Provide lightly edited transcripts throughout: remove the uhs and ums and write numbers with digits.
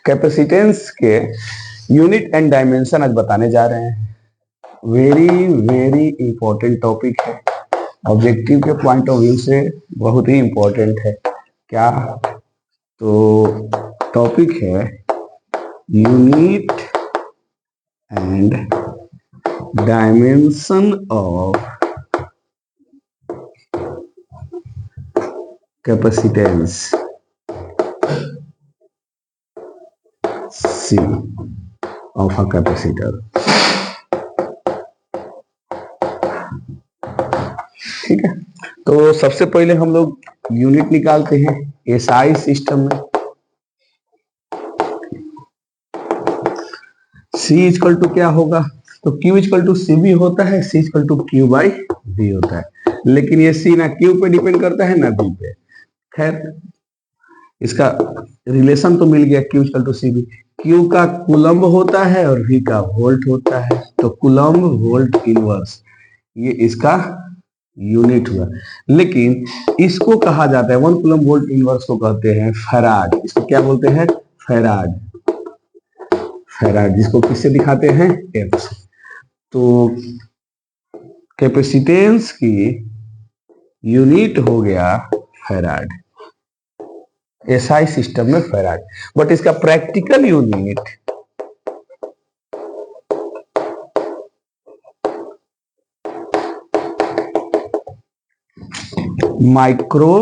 Capacitance के unit and dimension आज बताने जा रहे हैं। वेरी वेरी इंपॉर्टेंट टॉपिक है, ऑब्जेक्टिव के पॉइंट ऑफ व्यू से बहुत ही इंपॉर्टेंट है। क्या तो टॉपिक है unit and dimension of capacitance C of a capacitor। ठीक है, तो सबसे पहले हम लोग यूनिट निकालते हैं एसआई सिस्टम में। C इक्वल टू क्या होगा, तो Q इक्वल टू सी भी होता है, C equal to Q by B होता है, लेकिन ये C ना Q पे डिपेंड करता है ना B पे। खैर इसका रिलेशन तो मिल गया, Q equal to C B. Q का कूलम्ब होता है और V का वोल्ट होता है, तो कूलम्ब वोल्ट इनवर्स ये इसका यूनिट हुआ। लेकिन इसको कहा जाता है 1 कूलम्ब वोल्ट इनवर्स को कहते हैं फैराड। इसको क्या बोलते हैं, फैराड। फैराड जिसको किससे दिखाते हैं, एफ से। तो कैपेसिटेंस की यूनिट हो गया फैराड, एसआई सिस्टम में फैराड। बट इसका practical unit micro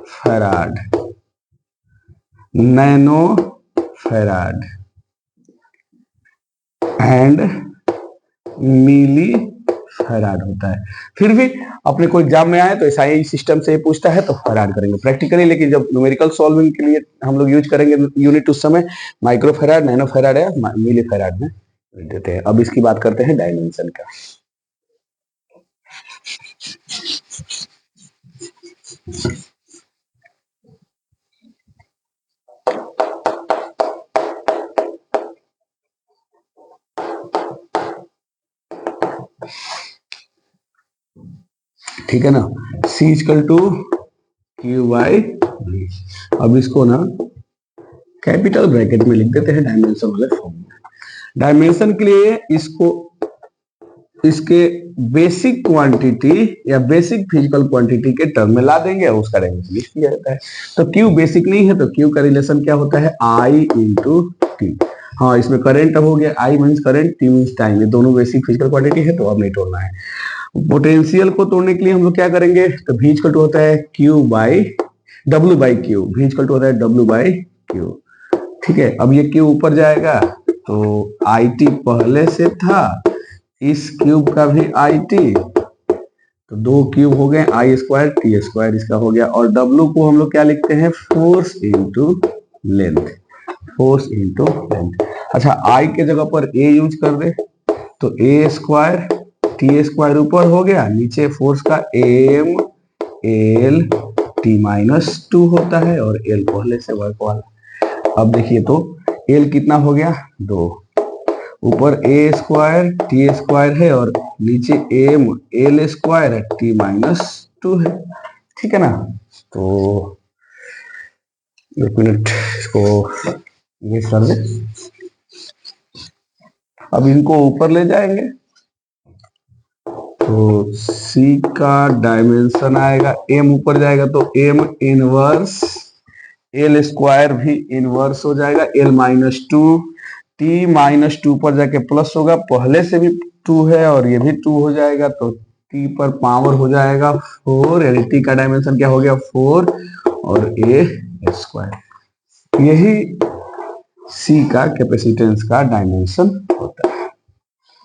farad, nano farad and milli farad होता है। फिर भी अपने को एग्जाम में आए तो एसआई सिस्टम से पूछता है तो फैराड करेंगे प्रैक्टिकली, लेकिन जब न्यूमेरिकल सॉल्विंग के लिए हम लोग यूज करेंगे यूनिट उस समय माइक्रो फैराड, नैनो फैराड या मिली फैराड में देते हैं। अब इसकी बात करते हैं डायमेंशन का। ठीक है ना, C equal to Q by B. अब इसको ना कैपिटल ब्रैकेट में लिख देते हैं डायमेंशन वाले फॉर्म में। डायमेंशन के लिए इसको इसके बेसिक क्वांटिटी या बेसिक फिजिकल क्वांटिटी के टर्म में ला देंगे और उसका डायमेंशन लिख दिया जाता है। तो Q बेसिक नहीं है तो Q का रिलेशन क्या होता है, I इंटू टी। हाँ, इसमें करंट अब हो गया, I means current, T means time. ये दोनों बेसिक फिजिकल क्वांटिटी है तो अब नहीं तोड़ना है। पोटेंशियल को तोड़ने के लिए हम लोग क्या करेंगे, तो V इक्वल टू होता है Q by W by Q। V equal to होता है W बाई Q। ठीक है, अब ये Q ऊपर जाएगा तो IT पहले से था, इस क्यूब का भी IT, तो दो क्यूब हो गए, I स्क्वायर T स्क्वायर इसका हो गया। और W को हम लोग क्या लिखते हैं, force into length, force into length. अच्छा, I के जगह पर A यूज कर दे तो A स्क्वायर T स्क्वायर ऊपर हो गया, नीचे फोर्स का M L T माइनस 2 होता है और L पहले से वर्क वाला। अब देखिए तो L कितना हो गया, 2, ऊपर A स्क्वायर T स्क्वायर है और नीचे M L स्क्वायर है, T माइनस 2 है। ठीक है ना, तो एक मिनट इसको ये कर दे। अब इनको ऊपर ले जाएंगे तो C का डायमेंशन आएगा, M ऊपर जाएगा तो M इनवर्स, L स्क्वायर भी इनवर्स हो जाएगा, L माइनस 2, T माइनस 2 पर जाके प्लस होगा, पहले से भी 2 है और ये भी 2 हो जाएगा तो T पर पावर हो जाएगा 4, यानी T का डायमेंशन क्या हो गया, 4 और A स्क्वायर। यही C का कैपेसिटेंस का डायमेंशन होता है।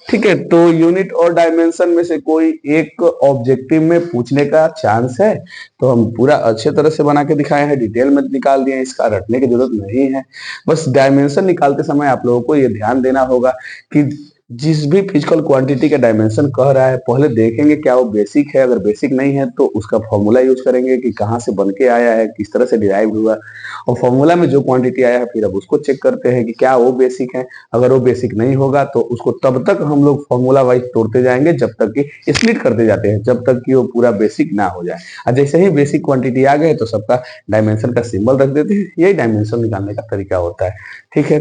ठीक है, तो यूनिट और डायमेंशन में से कोई एक ऑब्जेक्टिव में पूछने का चांस है तो हम पूरा अच्छे तरह से बना के दिखाए हैं, डिटेल में निकाल दिए, इसका रटने की जरूरत नहीं है। बस डायमेंशन निकालते समय आप लोगों को ये ध्यान देना होगा कि जिस भी फिजिकल क्वांटिटी का डायमेंशन कह रहा है पहले देखेंगे क्या वो बेसिक है, अगर बेसिक नहीं है तो उसका फॉर्मूला यूज करेंगे कि कहाँ से बन के आया है, किस तरह से डिराइव हुआ, और फॉर्मूला में जो क्वांटिटी आया है फिर अब उसको चेक करते हैं कि क्या वो बेसिक है। अगर वो बेसिक नहीं होगा तो उसको तब तक हम लोग फॉर्मूला वाइज तोड़ते जाएंगे जब तक कि स्प्लिट करते जाते हैं जब तक कि वो पूरा बेसिक ना हो जाए। और जैसे ही बेसिक क्वांटिटी आ गए तो सबका डायमेंशन का सिंबल रख देते हैं। यही डायमेंशन निकालने का तरीका होता है। ठीक है,